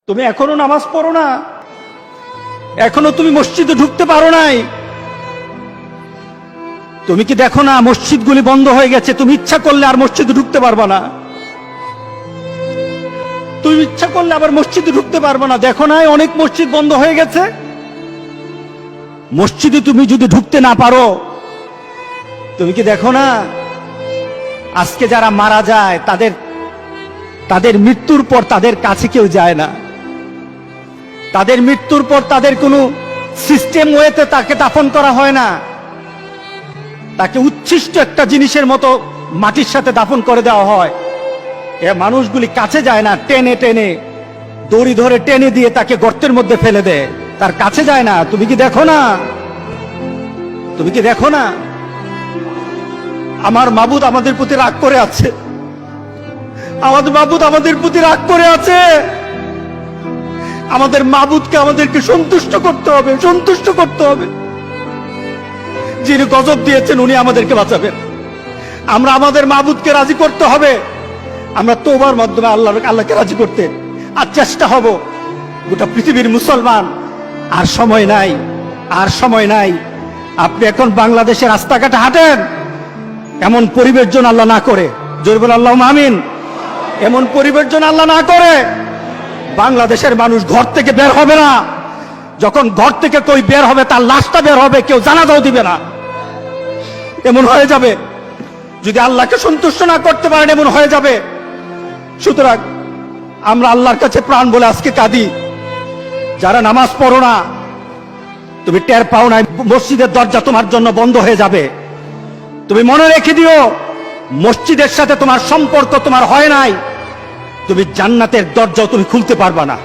তুমি এখনো নামাজ পড়ো না, এখনো তুমি মসজিদে ঢুকতে পারো নাই। তুমি কি দেখো না মসজিদগুলি বন্ধ হয়ে গেছে? তুমি ইচ্ছা করলে আর মসজিদে ঢুকতে পারবা না, তুমি ইচ্ছা করলে আবার মসজিদে ঢুকতে পারবা না। দেখো না অনেক মসজিদ বন্ধ হয়ে গেছে। মসজিদে তুমি যদি ঢুকতে না পারো, তুমি কি দেখো না আজকে যারা মারা যায় তাদের মৃত্যুর পর তাদের কাছে কেউ যায় না। তাদের মৃত্যুর পর তাদের কোনো সিস্টেম ওয়েতে তাকে দাফন করা হয় না, তাকে উচ্ছিষ্ট একটা জিনিসের মতো মাটির সাথে দাফন করে দেওয়া হয়। এ মানুষগুলি কাছে যায় না, টেনে টেনে দড়ি ধরে টেনে দিয়ে তাকে গর্তের মধ্যে ফেলে দেয়, তার কাছে যায় না। তুমি কি দেখো না? তুমি কি দেখো না আমার মাবুদ আমাদের প্রতি রাগ করে আছে? আমাদের মাবুদ আমাদের প্রতি রাগ করে আছে। আমাদের মাবুদকে আমাদেরকে সন্তুষ্ট করতে হবে, সন্তুষ্ট করতে হবে। যিনি গজব দিয়েছেন উনি আমাদেরকে বাঁচাবেন। আমরা আমাদের মাবুদকে রাজি করতে হবে। আমরা তওবার মাধ্যমে আল্লাহকে রাজি করতে আর চেষ্টা হব। গোটা পৃথিবীর মুসলমান, আর সময় নাই, আর সময় নাই। আপনি এখন বাংলাদেশের রাস্তাঘাটে হাঁটেন, এমন পরিবেশ যেন আল্লাহ না করে, জোরে বলে আল্লাহুম্মা আমিন। এমন পরিবেশ যেন আল্লাহ না করে বাংলাদেশের মানুষ ঘর থেকে বের হবে না। যখন ঘর থেকে কেউ বের হবে তার লাশটা বের হবে, কেউ জানাজাও দিবে না। এমন হয়ে যাবে যদি আল্লাহকে সন্তুষ্ট না করতে পারেন, এমন হয়ে যাবে। সুতরাং আমরা আল্লাহর কাছে প্রাণ বলে আজকে কাঁদি। যারা নামাজ পড়ো না, তুমি টের পাও না মসজিদের দরজা তোমার জন্য বন্ধ হয়ে যাবে। তুমি মনে রেখে দিও, মসজিদের সাথে তোমার সম্পর্ক তোমার হয় নাই, তুমি জান্নাতের দরজাও তুমি খুলতে পারবা না।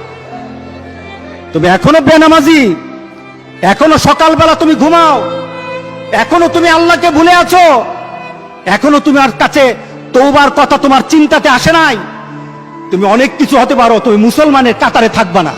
তুমি এখনো বেনামাজি, এখনো সকালবেলা তুমি ঘুমাও, এখনো তুমি আল্লাহকে ভুলে আছো, এখনো তোমার কাছে তওবার কথা তোমার চিন্তাতে আসে নাই। তুমি অনেক কিছু হতে পারো, তুমি মুসলমানের কাতারে থাকবা না।